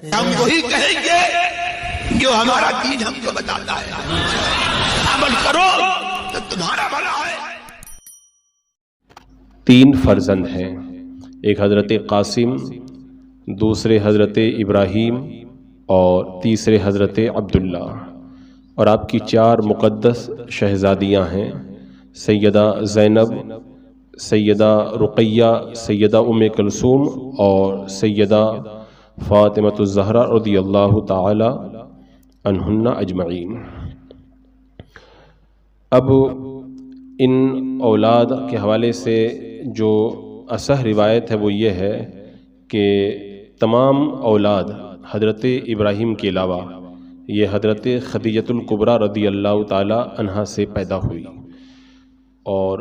ہم وہی کہیں گے جو ہمارا دین ہم کو بتاتا ہے، عمل کرو تو تمہارا بھلا ہے۔ 3 فرزند ہیں، ایک حضرت قاسم، دوسرے حضرت ابراہیم اور تیسرے حضرت عبداللہ، اور آپ کی 4 مقدس شہزادیاں ہیں، سیدہ زینب، سیدہ رقیہ، سیدہ ام کلثوم اور سیدہ فاطمۃ الزہرا رضی اللہ تعالی عنہن اجمعین۔ اب ان اولاد کے حوالے سے جو اصح روایت ہے وہ یہ ہے کہ تمام اولاد حضرت ابراہیم کے علاوہ یہ حضرت خدیجۃ الکبریٰ رضی اللہ تعالی عنہا سے پیدا ہوئی، اور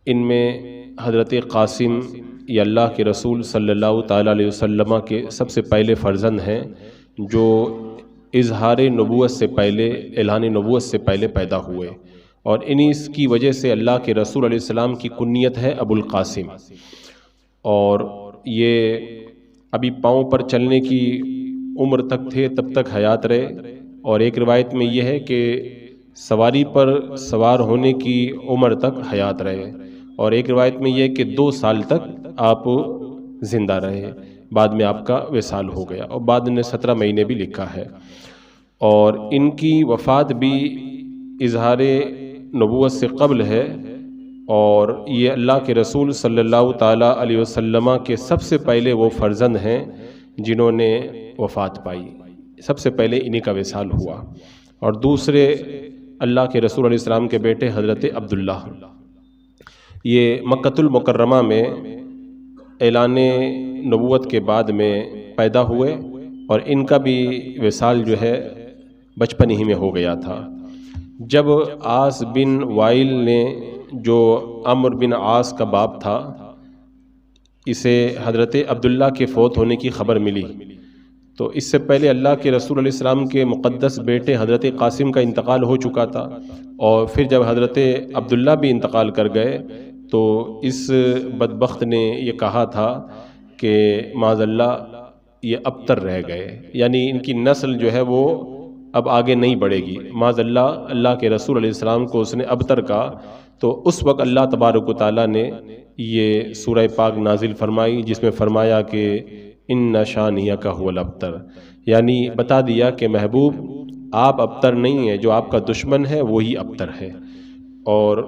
ان میں حضرت قاسم یہ اللہ کے رسول صلی اللہ تعالی علیہ وسلم کے سب سے پہلے فرزند ہیں جو اظہار نبوت سے پہلے، اعلان نبوت سے پہلے پیدا ہوئے، اور انہی اس کی وجہ سے اللہ کے رسول علیہ السلام کی کنیت ہے ابو القاسم، اور یہ ابھی پاؤں پر چلنے کی عمر تک تھے تب تک حیات رہے، اور ایک روایت میں یہ ہے کہ سواری پر سوار ہونے کی عمر تک حیات رہے، اور ایک روایت میں یہ کہ 2 سال تک آپ زندہ رہے، بعد میں آپ کا وصال ہو گیا، اور بعد نے 17 مہینے بھی لکھا ہے، اور ان کی وفات بھی اظہار نبوت سے قبل ہے، اور یہ اللہ کے رسول صلی اللہ تعالی علیہ وسلم کے سب سے پہلے وہ فرزند ہیں جنہوں نے وفات پائی، سب سے پہلے انہی کا وصال ہوا، اور دوسرے اللہ کے رسول علیہ السلام کے بیٹے حضرت عبداللہ، یہ مکۃ المکرمہ میں اعلان نبوت کے بعد میں پیدا ہوئے، اور ان کا بھی وصال جو ہے بچپن ہی میں ہو گیا تھا۔ جب عاص بن وائل نے، جو عمرو بن عاص کا باپ تھا، اسے حضرت عبداللہ کے فوت ہونے کی خبر ملی، تو اس سے پہلے اللہ کے رسول علیہ السلام کے مقدس بیٹے حضرت قاسم کا انتقال ہو چکا تھا، اور پھر جب حضرت عبداللہ بھی انتقال کر گئے تو اس بدبخت نے یہ کہا تھا کہ معاذ اللہ یہ ابتر رہ گئے، یعنی ان کی نسل جو ہے وہ اب آگے نہیں بڑھے گی، معاذ اللہ اللہ کے رسول علیہ السلام کو اس نے ابتر کہا، تو اس وقت اللہ تبارک و تعالیٰ نے یہ سورہ پاک نازل فرمائی جس میں فرمایا کہ ان شانئک ھو الابتر، یعنی بتا دیا کہ محبوب آپ ابتر نہیں ہیں، جو آپ کا دشمن ہے وہی ابتر ہے، اور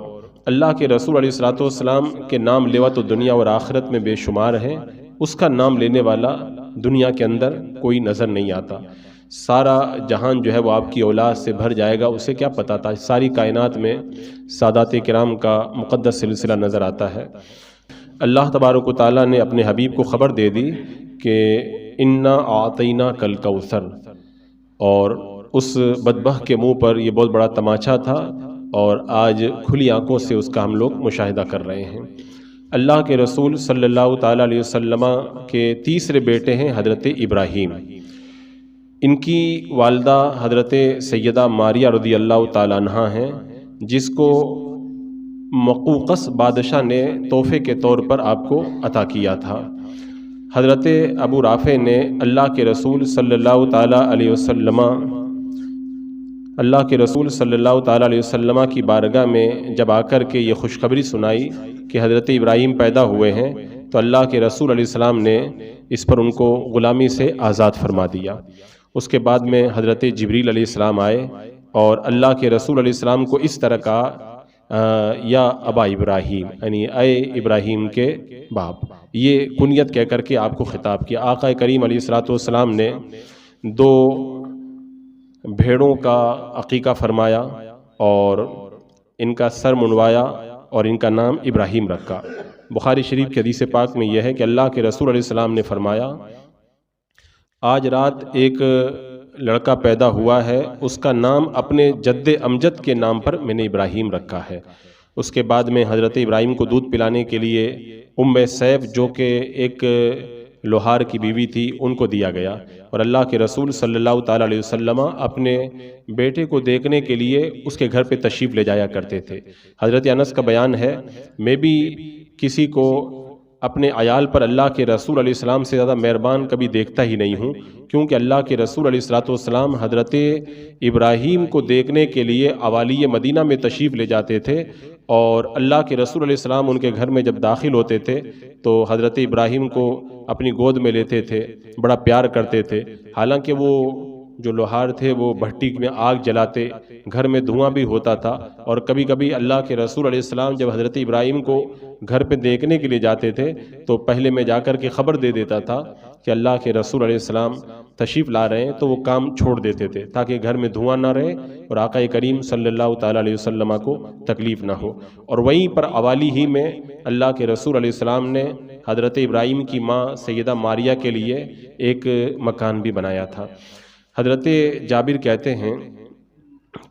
اللہ کے رسول علیہ والسلام کے نام لیوا تو دنیا اور آخرت میں بے شمار ہیں، اس کا نام لینے والا دنیا کے اندر کوئی نظر نہیں آتا، سارا جہان جو ہے وہ آپ کی اولاد سے بھر جائے گا، اسے کیا پتا تھا، ساری کائنات میں سادات کرام کا مقدس سلسلہ نظر آتا ہے۔ اللہ تبارک و تعالیٰ نے اپنے حبیب کو خبر دے دی کہ انا اعطیناک الکوثر، اور اس بدبخت کے منہ پر یہ بہت بڑا تماچا تھا، اور آج کھلی آنکھوں سے اس کا ہم لوگ مشاہدہ کر رہے ہیں۔ اللہ کے رسول صلی اللہ تعالیٰ علیہ وسلم کے تیسرے بیٹے ہیں حضرت ابراہیم، ان کی والدہ حضرت سیدہ ماریہ رضی اللہ تعالیٰ عنہا ہیں، جس کو مقوقس بادشاہ نے تحفے کے طور پر آپ کو عطا کیا تھا۔ حضرت ابو رافع نے اللہ کے رسول صلی اللہ تعالیٰ علیہ وسلم کی بارگاہ میں جب آ کر کے یہ خوشخبری سنائی کہ حضرت ابراہیم پیدا ہوئے ہیں، تو اللہ کے رسول علیہ السلام نے اس پر ان کو غلامی سے آزاد فرما دیا۔ اس کے بعد میں حضرت جبریل علیہ السلام آئے اور اللہ کے رسول علیہ السلام کو اس طرح کہا یا ابا ابراہیم، یعنی اے ابراہیم کے باپ، یہ کنیت کہہ کر کے آپ کو خطاب کیا۔ آقا کریم علیہ السلام نے 2 بھیڑوں کا عقیقہ فرمایا اور ان کا سر منڈوایا اور ان کا نام ابراہیم رکھا۔ بخاری شریف کی حدیث پاک میں یہ ہے کہ اللہ کے رسول علیہ السلام نے فرمایا آج رات ایک لڑکا پیدا ہوا ہے، اس کا نام اپنے جد امجد کے نام پر میں نے ابراہیم رکھا ہے۔ اس کے بعد میں حضرت ابراہیم کو دودھ پلانے کے لیے سیف جو کہ ایک لوہار کی بیوی تھی ان کو دیا گیا، اور اللہ کے رسول صلی اللہ تعالیٰ علیہ وسلم اپنے بیٹے کو دیکھنے کے لیے اس کے گھر پہ تشریف لے جایا کرتے تھے۔ حضرت انس کا بیان ہے، میں بھی کسی کو اپنے عیال پر اللہ کے رسول علیہ السلام سے زیادہ مہربان کبھی دیکھتا ہی نہیں ہوں، کیونکہ اللہ کے رسول علیہ السلام حضرت ابراہیم کو دیکھنے کے لیے اوالی مدینہ میں تشریف لے جاتے تھے، اور اللہ کے رسول علیہ السلام ان کے گھر میں جب داخل ہوتے تھے تو حضرت ابراہیم کو اپنی گود میں لیتے تھے، بڑا پیار کرتے تھے۔ حالانکہ وہ جو لوہار تھے وہ بھٹی میں آگ جلاتے، گھر میں دھواں بھی ہوتا تھا، اور کبھی کبھی اللہ کے رسول علیہ السلام جب حضرت ابراہیم کو گھر پہ دیکھنے کے لیے جاتے تھے تو پہلے میں جا کر کے خبر دے دیتا تھا کہ اللہ کے رسول علیہ السلام تشریف لا رہے ہیں، تو وہ کام چھوڑ دیتے تھے تاکہ گھر میں دھواں نہ رہے اور آقا کریم صلی اللہ تعالیٰ علیہ وسلم کو تکلیف نہ ہو۔ اور وہیں پر اوالی ہی میں اللہ کے رسول علیہ السلام نے حضرت ابراہیم کی ماں سیدہ ماریہ کے لیے ایک مکان بھی بنایا تھا۔ حضرت جابر کہتے ہیں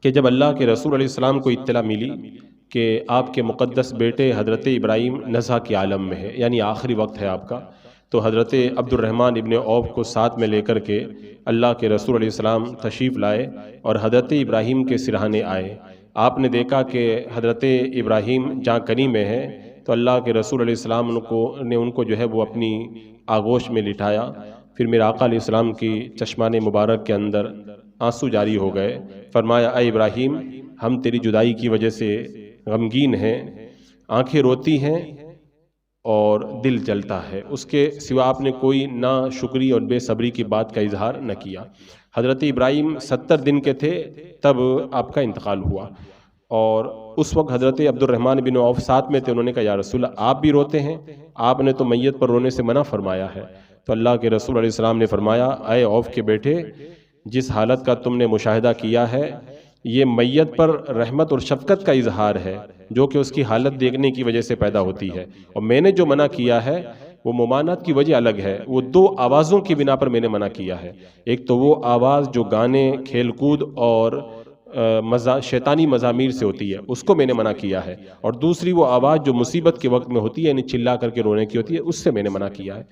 کہ جب اللہ کے رسول علیہ السلام کو اطلاع ملی کہ آپ کے مقدس بیٹے حضرت ابراہیم نزع کے عالم میں ہے، یعنی آخری وقت ہے آپ کا، تو حضرت عبد الرحمن ابن عوف کو ساتھ میں لے کر کے اللہ کے رسول علیہ السلام تشریف لائے اور حضرت ابراہیم کے سرہانے آئے۔ آپ نے دیکھا کہ حضرت ابراہیم جہاں کنی میں ہے تو اللہ کے رسول علیہ السلام نے ان کو جو ہے وہ اپنی آغوش میں لٹایا۔ پھر میرے آقا علیہ السلام کی چشمان مبارک کے اندر آنسو جاری ہو گئے۔ فرمایا اے ابراہیم، ہم تیری جدائی کی وجہ سے غمگین ہیں، آنکھیں روتی ہیں اور دل جلتا ہے، اس کے سوا آپ نے کوئی نہ شکری اور بے صبری کی بات کا اظہار نہ کیا۔ حضرت ابراہیم 70 دن کے تھے تب آپ کا انتقال ہوا، اور اس وقت حضرت عبد الرحمن بن عوف ساتھ میں تھے۔ انہوں نے کہا یا رسول اللہ آپ بھی روتے ہیں؟ آپ نے تو میت پر رونے سے منع فرمایا ہے۔ تو اللہ کے رسول علیہ السلام نے فرمایا اے عوف کے بیٹے، جس حالت کا تم نے مشاہدہ کیا ہے یہ میت پر رحمت اور شفقت کا اظہار ہے جو کہ اس کی حالت دیکھنے کی وجہ سے پیدا ہوتی ہے، اور میں نے جو منع کیا ہے وہ ممانعت کی وجہ الگ ہے۔ وہ 2 آوازوں کی بنا پر میں نے منع کیا ہے، ایک تو وہ آواز جو گانے، کھیل کود اور شیطانی مزامیر سے ہوتی ہے، اس کو میں نے منع کیا ہے، اور دوسری وہ آواز جو مصیبت کے وقت میں ہوتی ہے، یعنی چلا کر کے رونے کی ہوتی ہے، اس سے میں نے منع کیا ہے۔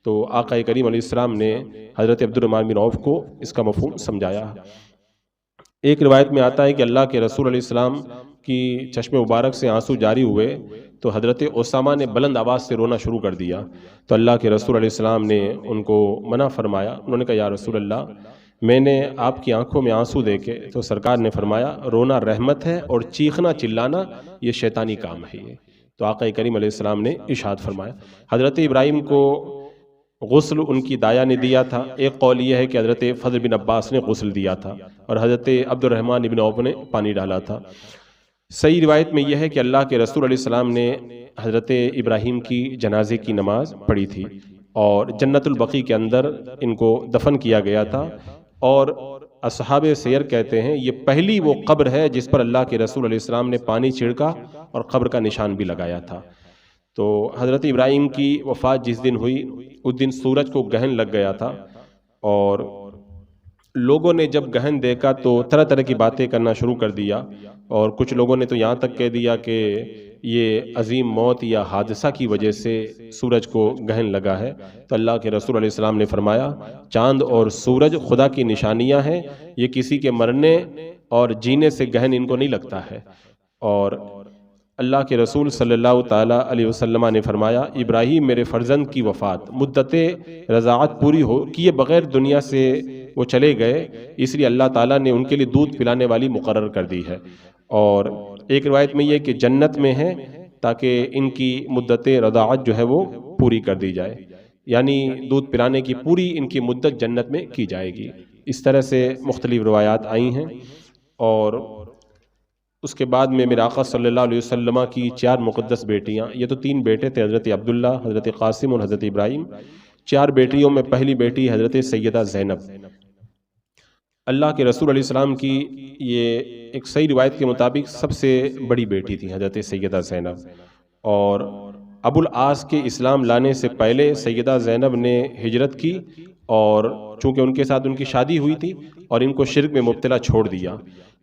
تو آقا کریم علیہ السلام نے حضرت عبد الرحمن بن عوف کو اس کا مفہوم سمجھایا۔ ایک روایت میں آتا ہے کہ اللہ کے رسول علیہ السلام کی چشم مبارک سے آنسو جاری ہوئے تو حضرت اسامہ نے بلند آواز سے رونا شروع کر دیا، تو اللہ کے رسول علیہ السلام نے ان کو منع فرمایا۔ انہوں نے کہا یا رسول اللہ، میں نے آپ کی آنکھوں میں آنسو دیکھے، تو سرکار نے فرمایا رونا رحمت ہے اور چیخنا چلانا یہ شیطانی کام ہے۔ یہ تو آقا کریم علیہ السلام نے ارشاد فرمایا۔ حضرت ابراہیم کو غسل ان کی دایا نے دیا تھا، ایک قول یہ ہے کہ حضرت فضل بن عباس نے غسل دیا تھا اور حضرت عبد الرحمن بن عوف نے پانی ڈالا تھا۔ صحیح روایت میں یہ ہے کہ اللہ کے رسول علیہ السلام نے حضرت ابراہیم کی جنازے کی نماز پڑھی تھی اور جنت البقیع کے اندر ان کو دفن کیا گیا تھا، اور اصحاب سیر کہتے ہیں یہ پہلی وہ قبر ہے جس پر اللہ کے رسول علیہ السلام نے پانی چھڑکا اور قبر کا نشان بھی لگایا تھا۔ تو حضرت ابراہیم کی وفات جس دن ہوئی اس دن سورج کو گہن لگ گیا تھا، اور لوگوں نے جب گہن دیکھا تو طرح طرح کی باتیں کرنا شروع کر دیا، اور کچھ لوگوں نے تو یہاں تک کہہ دیا کہ یہ عظیم موت یا حادثہ کی وجہ سے سورج کو گہن لگا ہے۔ تو اللہ کے رسول علیہ السلام نے فرمایا چاند اور سورج خدا کی نشانیاں ہیں، یہ کسی کے مرنے اور جینے سے گہن ان کو نہیں لگتا ہے۔ اور اللہ کے رسول صلی اللہ تعالیٰ علیہ وسلم نے فرمایا ابراہیم میرے فرزند کی وفات مدت رضاعت پوری ہو کیے بغیر دنیا سے وہ چلے گئے، اس لیے اللہ تعالیٰ نے ان کے لیے دودھ پلانے والی مقرر کر دی ہے، اور ایک روایت میں یہ کہ جنت میں ہے تاکہ ان کی مدت رضاعت جو ہے وہ پوری کر دی جائے، یعنی دودھ پلانے کی پوری ان کی مدت جنت میں کی جائے گی۔ اس طرح سے مختلف روایات آئی ہیں، اور اس کے بعد میں میرے آقا صلی اللہ علیہ وسلم کی 4 مقدس بیٹیاں، یہ تو 3 بیٹے تھے حضرت عبداللہ، حضرت قاسم اور حضرت ابراہیم، 4 بیٹیوں میں پہلی بیٹی حضرت سیدہ زینب۔ اللہ کے رسول علیہ السلام کی یہ ایک صحیح روایت کے مطابق سب سے بڑی بیٹی تھی حضرت سیدہ زینب، اور ابو العاص کے اسلام لانے سے پہلے سیدہ زینب نے ہجرت کی، اور چونکہ ان کے ساتھ ان کی شادی ہوئی تھی اور ان کو شرک میں مبتلا چھوڑ دیا۔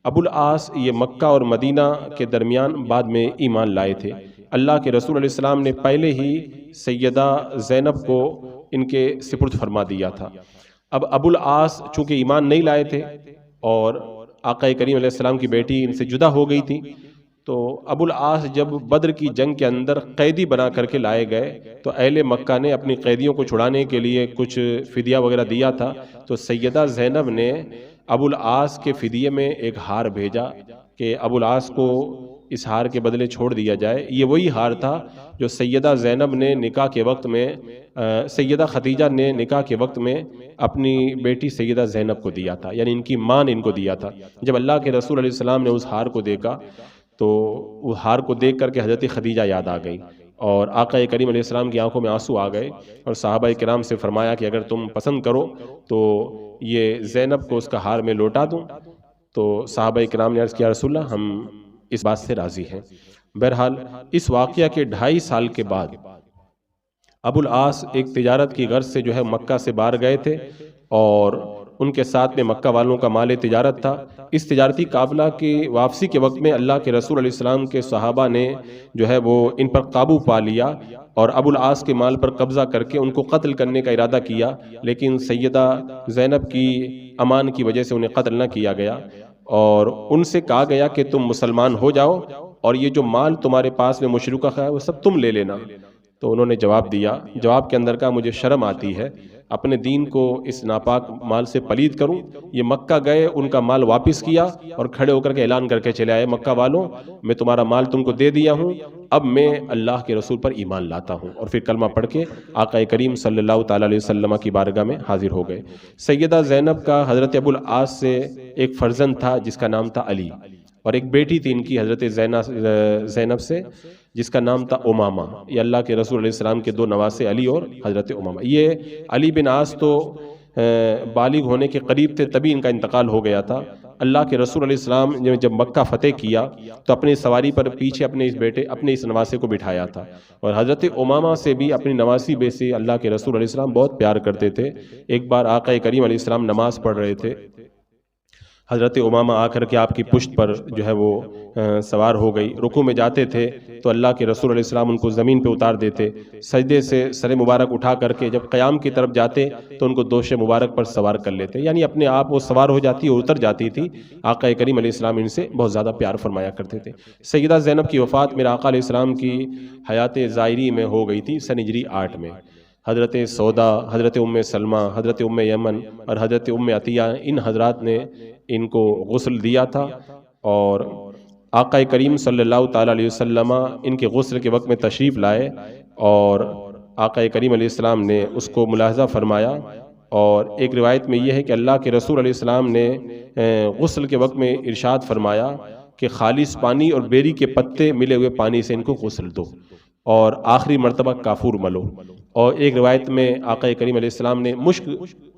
ابو العاص یہ مکہ اور مدینہ کے درمیان بعد میں ایمان لائے تھے۔ اللہ کے رسول علیہ السلام نے پہلے ہی سیدہ زینب کو ان کے سپرد فرما دیا تھا۔ اب ابو العاص چونکہ ایمان نہیں لائے تھے اور آقا کریم علیہ السلام کی بیٹی ان سے جدا ہو گئی تھی، تو ابو العاص جب بدر کی جنگ کے اندر قیدی بنا کر کے لائے گئے تو اہل مکہ نے اپنی قیدیوں کو چھڑانے کے لیے کچھ فدیہ وغیرہ دیا تھا، تو سیدہ زینب نے ابو العاص کے فدیے میں ایک ہار بھیجا کہ ابو العاص کو اس ہار کے بدلے چھوڑ دیا جائے۔ یہ وہی ہار تھا جو سیدہ زینب نے نکاح کے وقت میں سیدہ خدیجہ نے نکاح کے وقت میں اپنی بیٹی سیدہ زینب کو دیا تھا، یعنی ان کی ماں نے ان کو دیا تھا۔ جب اللہ کے رسول علیہ السلام نے اس ہار کو دیکھا تو وہ ہار کو دیکھ کر کے حضرت خدیجہ یاد آ گئی اور آقا کریم علیہ السلام کی آنکھوں میں آنسو آ گئے، اور صحابہ کرام سے فرمایا کہ اگر تم پسند کرو تو یہ زینب کو اس کا ہار میں لوٹا دوں۔ تو صحابہ کرام نے عرض کیا رسول اللہ ہم اس بات سے راضی ہیں۔ بہرحال اس واقعہ کے 2.5 سال کے بعد ابو العاص ایک تجارت کی غرض سے جو ہے مکہ سے باہر گئے تھے، اور ان کے ساتھ میں مکہ والوں کا مال تجارت تھا۔ اس تجارتی قافلہ کی واپسی کے وقت میں اللہ کے رسول علیہ السلام کے صحابہ نے جو ہے وہ ان پر قابو پا لیا اور ابو العاص کے مال پر قبضہ کر کے ان کو قتل کرنے کا ارادہ کیا، لیکن سیدہ زینب کی امان کی وجہ سے انہیں قتل نہ کیا گیا، اور ان سے کہا گیا کہ تم مسلمان ہو جاؤ اور یہ جو مال تمہارے پاس میں مشروکہ ہے وہ سب تم لے لینا۔ تو انہوں نے جواب دیا، جواب کے اندر کا مجھے شرم آتی ہے اپنے دین کو اس ناپاک مال سے پلید کروں۔ یہ مکہ گئے، ان کا مال واپس کیا اور کھڑے ہو کر کے اعلان کر کے چلے آئے، مکہ والوں میں تمہارا مال تم کو دے دیا ہوں، اب میں اللہ کے رسول پر ایمان لاتا ہوں، اور پھر کلمہ پڑھ کے آقا کریم صلی اللہ تعالی علیہ وسلم کی بارگاہ میں حاضر ہو گئے۔ سیدہ زینب کا حضرت ابو العاص سے ایک فرزند تھا جس کا نام تھا علی، اور ایک بیٹی تھی ان کی حضرت زینب سے جس کا نام تھا امامہ۔ یہ اللہ کے رسول علیہ السلام کے 2 نواسے علی اور حضرت امامہ۔ یہ علی بن عاص تو بالغ ہونے کے قریب تھے تبھی ان کا انتقال ہو گیا تھا۔ اللہ کے رسول علیہ السلام نے جب مکہ فتح کیا تو اپنی سواری پر پیچھے اپنے اس نواسے کو بٹھایا تھا، اور حضرت امامہ سے بھی اپنی نواسی بے سے اللہ کے رسول علیہ السلام بہت پیار کرتے تھے۔ ایک بار آقا کریم علیہ السلام نماز پڑھ رہے تھے، حضرت امامہ آ کر کے آپ کی پشت پر جو ہے وہ سوار ہو گئی، رکوع میں جاتے تھے تو اللہ کے رسول علیہ السلام ان کو زمین پہ اتار دیتے، سجدے سے سر مبارک اٹھا کر کے جب قیام کی طرف جاتے تو ان کو دوش مبارک پر سوار کر لیتے، یعنی اپنے آپ وہ سوار ہو جاتی اور اتر جاتی تھی۔ آقا کریم علیہ السلام ان سے بہت زیادہ پیار فرمایا کرتے تھے۔ سیدہ زینب کی وفات میرے آقا علیہ السلام کی حیات ظاہری میں ہو گئی تھی سن ہجری 8 میں۔ حضرت سودا، حضرت ام سلمہ، حضرت ام یمن اور حضرت ام عطیہ ان حضرات نے ان کو غسل دیا تھا، اور آقا کریم صلی اللہ تعالی علیہ وسلم ان کے غسل کے وقت میں تشریف لائے، اور آقا کریم علیہ السلام نے اس کو ملاحظہ فرمایا، اور ایک روایت میں یہ ہے کہ اللہ کے رسول علیہ السلام نے غسل کے وقت میں ارشاد فرمایا کہ خالص پانی اور بیری کے پتے ملے ہوئے پانی سے ان کو غسل دو، اور آخری مرتبہ کافور ملو۔ اور ایک روایت میں آقا کریم علیہ السلام نے مشک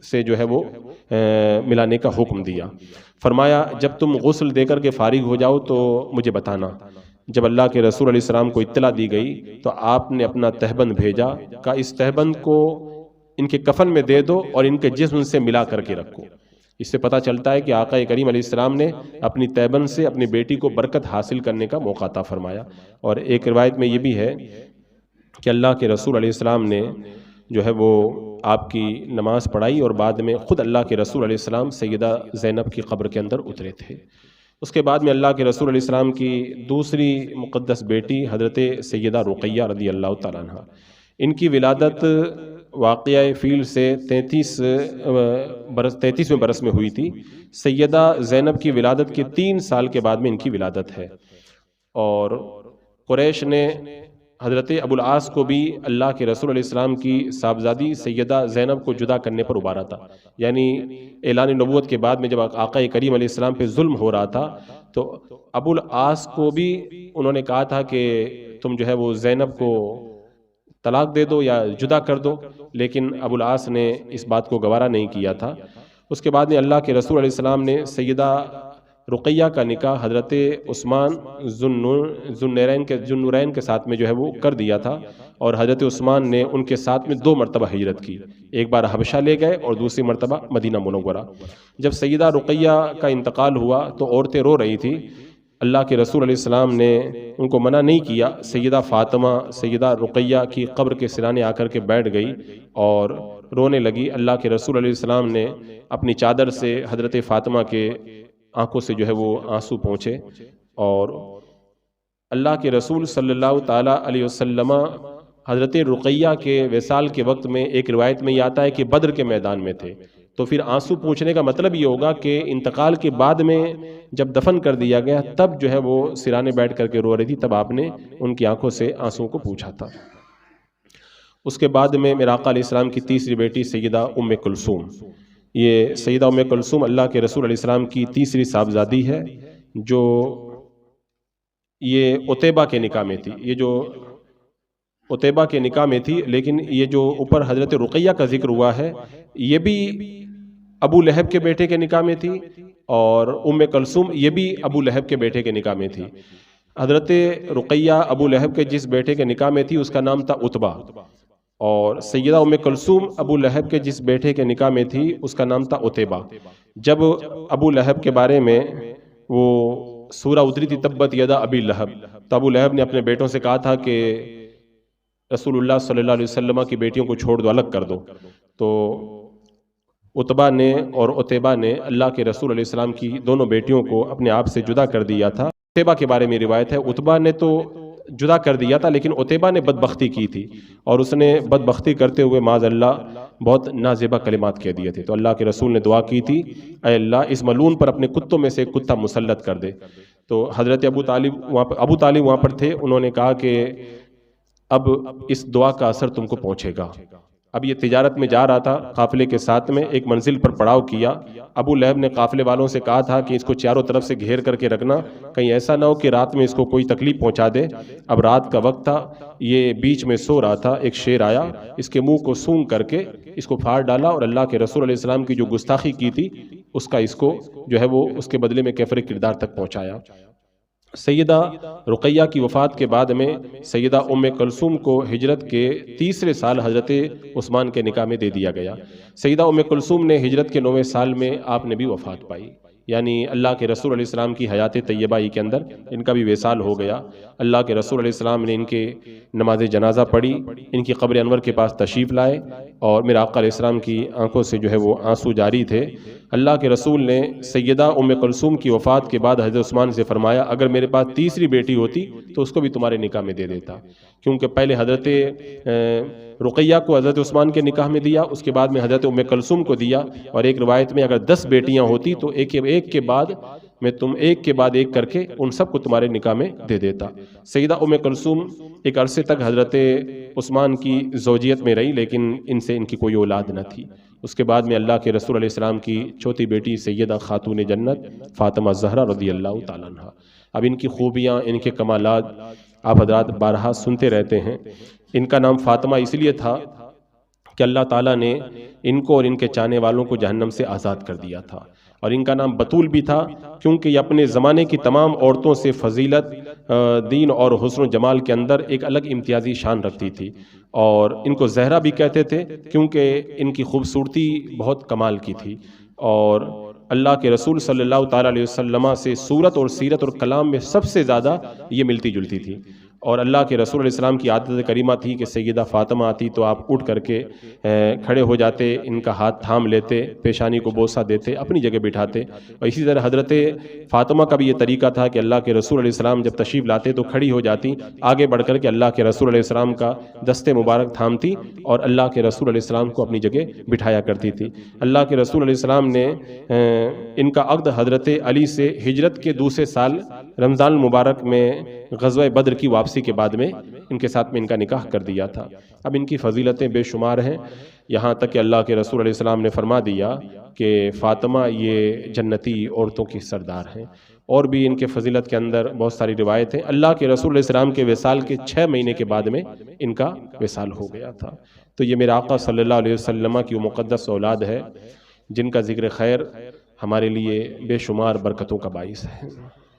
سے جو ہے وہ ملانے کا حکم دیا، فرمایا جب تم غسل دے کر کے فارغ ہو جاؤ تو مجھے بتانا۔ جب اللہ کے رسول علیہ السلام کو اطلاع دی گئی تو آپ نے اپنا تہبند بھیجا، کہا اس تہبند کو ان کے کفن میں دے دو اور ان کے جسم سے ملا کر کے رکھو۔ اس سے پتہ چلتا ہے کہ آقا کریم علیہ السلام نے اپنی تہبند سے اپنی بیٹی کو برکت حاصل کرنے کا موقع عطا فرمایا۔ اور ایک روایت میں یہ بھی ہے کہ اللہ کے رسول علیہ السلام نے جو ہے وہ آپ کی نماز پڑھائی، اور بعد میں خود اللہ کے رسول علیہ السلام سیدہ زینب کی قبر کے اندر اترے تھے۔ اس کے بعد میں اللہ کے رسول علیہ السلام کی دوسری مقدس بیٹی حضرت سیدہ رقیہ رضی اللہ تعالیٰ عنہ، ان کی ولادت واقعہ فیل سے 33ویں برس میں ہوئی تھی۔ سیدہ زینب کی ولادت کے 3 سال کے بعد میں ان کی ولادت ہے، اور قریش نے حضرت ابو العاص کو بھی اللہ کے رسول علیہ السلام کی صاحبزادی سیدہ زینب کو جدا کرنے پر ابھارا تھا، یعنی اعلان نبوت کے بعد میں جب آقا کریم علیہ السلام پہ ظلم ہو رہا تھا تو ابو العاص کو بھی انہوں نے کہا تھا کہ تم جو ہے وہ زینب کو طلاق دے دو یا جدا کر دو، لیکن ابو العاص نے اس بات کو گوارا نہیں کیا تھا۔ اس کے بعد میں اللہ کے رسول علیہ السلام نے سیدہ رقیہ کا نکاح حضرت عثمان ذوالنورین کے ساتھ میں جو ہے وہ کر دیا تھا، اور حضرت عثمان نے ان کے ساتھ میں 2 مرتبہ ہجرت کی، ایک بار حبشہ لے گئے اور دوسری مرتبہ مدینہ منورہ۔ جب سیدہ رقیہ کا انتقال ہوا تو عورتیں رو رہی تھی، اللہ کے رسول علیہ السلام نے ان کو منع نہیں کیا۔ سیدہ فاطمہ سیدہ رقیہ کی قبر کے سرانے آ کر کے بیٹھ گئی اور رونے لگی۔ اللہ کے رسول علیہ السلام نے اپنی چادر سے حضرت فاطمہ کے آنکھوں سے جو ہے وہ آنسو پہنچے، اور اللہ کے رسول صلی اللہ تعالیٰ علیہ وسلم حضرت رقیہ کے وصال کے وقت میں ایک روایت میں یہ آتا ہے کہ بدر کے میدان میں تھے، تو پھر آنسو پوچھنے کا مطلب یہ ہوگا کہ انتقال کے بعد میں جب دفن کر دیا گیا تب جو ہے وہ سرانے بیٹھ کر کے رو رہی تھی، تب آپ نے ان کی آنکھوں سے آنسو کو پوچھا تھا۔ اس کے بعد میں میرے آقا علیہ السلام کی تیسری بیٹی سیدہ ام کلثوم، یہ سیدہ ام کلثوم اللہ کے رسول علیہ السلام کی تیسری صاحبزادی ہے، جو یہ عتیبہ کے نکاح میں تھی، یہ جو عتیبہ کے نکاح میں تھی، لیکن یہ جو اوپر حضرت رقیہ کا ذکر ہوا ہے یہ بھی ابو لہب کے بیٹے کے نکاح میں تھی، اور ام کلثوم یہ بھی ابو لہب کے بیٹے کے نکاح میں تھی۔ حضرت رقیہ ابو لہب کے جس بیٹے کے نکاح میں تھی اس کا نام تھا عتبہ، اور سیدہ ام کلثوم ابو لہب کے جس بیٹے کے نکاح میں تھی اس کا نام تھا عتیبہ۔ جب ابو لہب کے بارے میں وہ سورہ اتری تھی تبت یدا ابی لہب، تو ابو لہب نے اپنے بیٹوں سے کہا تھا کہ رسول اللہ صلی اللہ علیہ وسلم کی بیٹیوں کو چھوڑ دو، الگ کر دو، تو عتبہ نے اور عتیبہ نے اللہ کے رسول علیہ السلام کی دونوں بیٹیوں کو اپنے آپ سے جدا کر دیا تھا۔ عتیبہ کے بارے میں روایت ہے عتبہ نے تو جدا کر دیا تھا، لیکن عتیبہ نے بدبختی کی تھی، اور اس نے بدبختی کرتے ہوئے معاذ اللہ بہت نازیبہ کلمات کہہ دیے تھے، تو اللہ کے رسول نے دعا کی تھی اے اللہ اس ملعون پر اپنے کتوں میں سے ایک کتا مسلط کر دے۔ تو حضرت ابو طالب وہاں پر تھے، انہوں نے کہا کہ اب اس دعا کا اثر تم کو پہنچے گا۔ اب یہ تجارت میں جا رہا تھا قافلے کے ساتھ میں، ایک منزل پر پڑاؤ کیا، ابو لہب نے قافلے والوں سے کہا تھا کہ اس کو چاروں طرف سے گھیر کر کے رکھنا، کہیں ایسا نہ ہو کہ رات میں اس کو کوئی تکلیف پہنچا دے۔ اب رات کا وقت تھا، یہ بیچ میں سو رہا تھا، ایک شیر آیا، اس کے منہ کو سونگ کر کے اس کو پھاڑ ڈالا، اور اللہ کے رسول علیہ السلام کی جو گستاخی کی تھی اس کا اس کو جو ہے وہ اس کے بدلے میں کیفر کردار تک پہنچایا۔ سیدہ رقیہ کی وفات کے بعد میں سیدہ ام کلثوم کو ہجرت کے تیسرے سال حضرت عثمان کے نکاح میں دے دیا گیا۔ سیدہ ام کلثوم نے ہجرت کے 9ویں سال میں آپ نے بھی وفات پائی، یعنی اللہ کے رسول علیہ السلام کی حیات طیبہ ہی کے اندر ان کا بھی وصال ہو گیا۔ اللہ کے رسول علیہ السلام نے ان کے نماز جنازہ پڑھی، ان کی قبر انور کے پاس تشریف لائے، اور میرے آقا علیہ السلام کی آنکھوں سے جو ہے وہ آنسو جاری تھے۔ اللہ کے رسول نے سیدہ ام کلثوم کی وفات کے بعد حضرت عثمان سے فرمایا اگر میرے پاس تیسری بیٹی ہوتی تو اس کو بھی تمہارے نکاح میں دے دیتا، کیونکہ پہلے حضرت رقیہ کو حضرت عثمان کے نکاح میں دیا، اس کے بعد میں حضرت ام کلثوم کو دیا، اور ایک روایت میں اگر 10 بیٹیاں ہوتی تو ایک کے بعد میں تم ایک کے بعد ایک کر کے ان سب کو تمہارے نکاح میں دے دیتا۔ سیدہ ام کلثوم ایک عرصے تک حضرت عثمان کی زوجیت میں رہی، لیکن ان سے ان کی کوئی اولاد نہ تھی۔ اس کے بعد میں اللہ کے رسول علیہ السلام کی چوتھی بیٹی سیدہ خاتون جنت فاطمہ زہرا رضی اللہ تعالیٰ عنہ، اب ان کی خوبیاں، ان کے کمالات آپ حضرات بارہا سنتے رہتے ہیں۔ ان کا نام فاطمہ اس لیے تھا کہ اللہ تعالیٰ نے ان کو اور ان کے چاہنے والوں کو جہنم سے آزاد کر دیا تھا، اور ان کا نام بطول بھی تھا کیونکہ یہ اپنے زمانے کی تمام عورتوں سے فضیلت، دین اور حسن و جمال کے اندر ایک الگ امتیازی شان رکھتی تھی، اور ان کو زہرا بھی کہتے تھے کیونکہ ان کی خوبصورتی بہت کمال کی تھی، اور اللہ کے رسول صلی اللہ تعالیٰ علیہ وسلم سے صورت اور سیرت اور کلام میں سب سے زیادہ یہ ملتی جلتی تھی۔ اور اللہ کے رسول علیہ السلام کی عادت کریمہ تھی کہ سیدہ فاطمہ آتی تو آپ اٹھ کر کے کھڑے ہو جاتے، ان کا ہاتھ تھام لیتے، پیشانی کو بوسہ دیتے، اپنی جگہ بٹھاتے۔ اور اسی طرح حضرت فاطمہ کا بھی یہ طریقہ تھا کہ اللہ کے رسول علیہ السلام جب تشریف لاتے تو کھڑی ہو جاتی، آگے بڑھ کر کے اللہ کے رسول علیہ السلام کا دست مبارک تھامتی اور اللہ کے رسول علیہ السلام کو اپنی جگہ بٹھایا کرتی تھی۔ اللہ کے رسول علیہ السلام نے ان کا عقد حضرت علی سے ہجرت کے دوسرے سال رمضان المبارک میں غزوہ بدر کی واپسی کے بعد میں ان کے ساتھ میں ان کا نکاح کر دیا تھا۔ اب ان کی فضیلتیں بے شمار ہیں، یہاں تک کہ اللہ کے رسول علیہ السلام نے فرما دیا کہ فاطمہ یہ جنتی عورتوں کی سردار ہیں، اور بھی ان کے فضیلت کے اندر بہت ساری روایت ہیں۔ اللہ کے رسول علیہ السلام کے وصال کے 6 مہینے کے بعد میں ان کا وصال ہو گیا تھا۔ تو یہ میرے آقا صلی اللہ علیہ وسلم کی وہ مقدس اولاد ہے جن کا ذکر خیر ہمارے لیے بے شمار برکتوں کا باعث ہے۔